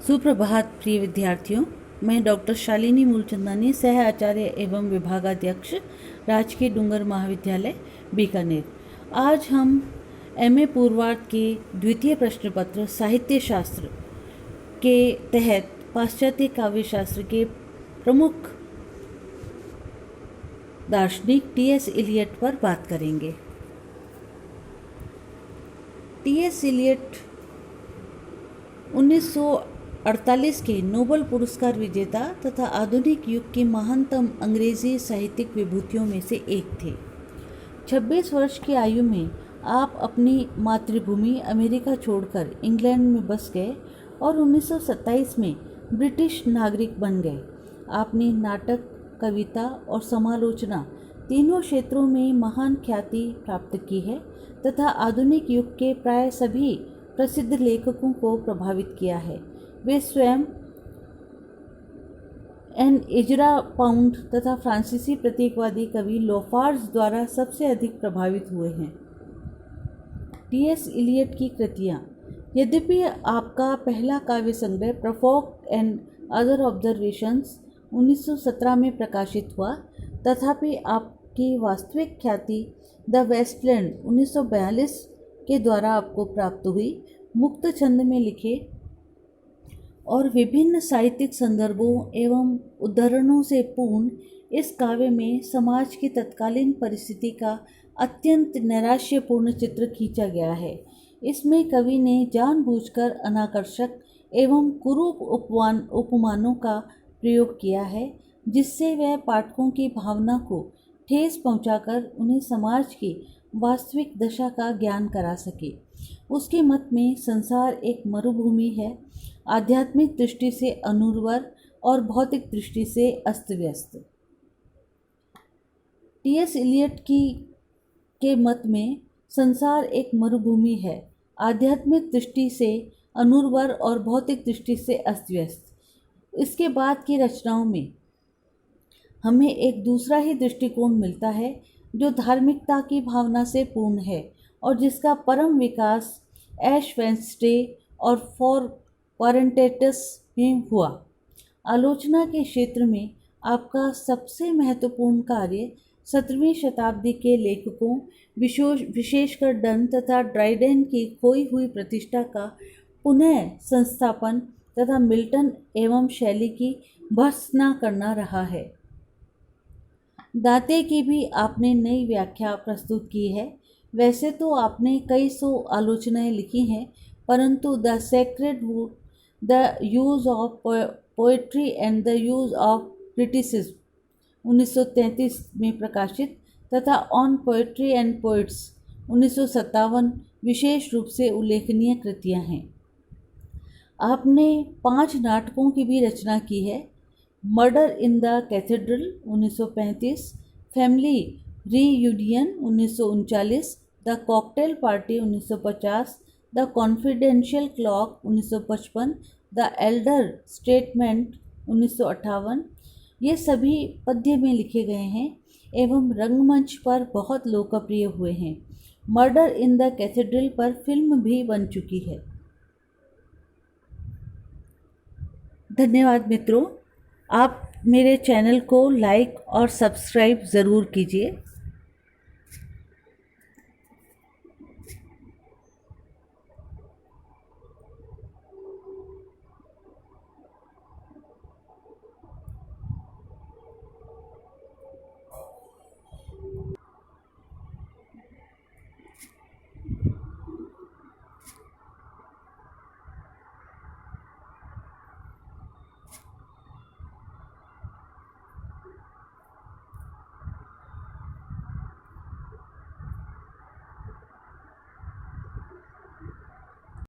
सुप्रभात प्रिय विद्यार्थियों, मैं डॉक्टर शालिनी मूलचंदानी, सह आचार्य एवं विभागाध्यक्ष, राजकीय डूंगर महाविद्यालय बीकानेर। आज हम एमए पूर्वार्ध के द्वितीय प्रश्न पत्र साहित्य शास्त्र के तहत पाश्चात्य काव्य शास्त्र के प्रमुख दार्शनिक टी.एस. इलियट पर बात करेंगे। टी.एस. इलियट 1948 के नोबेल पुरस्कार विजेता तथा आधुनिक युग की महानतम अंग्रेजी साहित्यिक विभूतियों में से एक थे। 26 वर्ष की आयु में आप अपनी मातृभूमि अमेरिका छोड़कर इंग्लैंड में बस गए और 1927 में ब्रिटिश नागरिक बन गए। आपने नाटक, कविता और समालोचना तीनों क्षेत्रों में महान ख्याति प्राप्त की है तथा आधुनिक युग के प्राय सभी प्रसिद्ध लेखकों को प्रभावित किया है। वे स्वयं एन एजरा पाउंड तथा फ्रांसीसी प्रतीकवादी कवि लोफार्ज द्वारा सबसे अधिक प्रभावित हुए हैं। टी.एस. इलियट की कृतियाँ। यद्यपि आपका पहला काव्य संग्रह प्रोफोक एंड अदर ऑब्जर्वेशंस 1917 में प्रकाशित हुआ, तथापि आपकी वास्तविक ख्याति द वेस्टलैंड 1942 के द्वारा आपको प्राप्त हुई। मुक्त छंद में लिखे और विभिन्न साहित्यिक संदर्भों एवं उद्धरणों से पूर्ण इस काव्य में समाज की तत्कालीन परिस्थिति का अत्यंत नैराश्यपूर्ण चित्र खींचा गया है। इसमें कवि ने जानबूझकर अनाकर्षक एवं कुरूप उपमानों का प्रयोग किया है, जिससे वह पाठकों की भावना को ठेस पहुंचाकर उन्हें समाज की वास्तविक दशा का ज्ञान करा सके। उसके मत में संसार एक मरुभूमि है, आध्यात्मिक दृष्टि से अनुर्वर और भौतिक दृष्टि से अस्त व्यस्त। टी.एस. इलियट के मत में संसार एक मरुभूमि है, आध्यात्मिक दृष्टि से अनुर्वर और भौतिक दृष्टि से अस्त व्यस्त। इसके बाद की रचनाओं में हमें एक दूसरा ही दृष्टिकोण मिलता है, जो धार्मिकता की भावना से पूर्ण है और जिसका परम विकास ऐश वेंसडे और फॉर क्वारंटेटस में हुआ। आलोचना के क्षेत्र में आपका सबसे महत्वपूर्ण कार्य 17वीं शताब्दी के लेखकों, विशेषकर डन तथा ड्राइडेन की खोई हुई प्रतिष्ठा का पुनः संस्थापन तथा मिल्टन एवं शैली की भर्त्सना करना रहा है। दांते की भी आपने नई व्याख्या प्रस्तुत की है। वैसे तो आपने कई सौ आलोचनाएं लिखी हैं, परंतु the sacred would, the use of poetry and the use of criticism 1933 में प्रकाशित तथा ऑन पोएट्री एंड पोइट्स 1957 विशेष रूप से उल्लेखनीय कृतियां हैं। आपने 5 नाटकों की भी रचना की है। Murder in the cathedral 1935, family reunion 1939, the cocktail party 1950, the confidential clock 1955, the Elder statement 1958, ये सभी पद्य में लिखे गए हैं एवं रंगमंच पर बहुत लोकप्रिय हुए हैं। मर्डर इन द कैथेड्रल पर फिल्म भी बन चुकी है। धन्यवाद मित्रों, आप मेरे चैनल को लाइक और सब्सक्राइब ज़रूर कीजिए।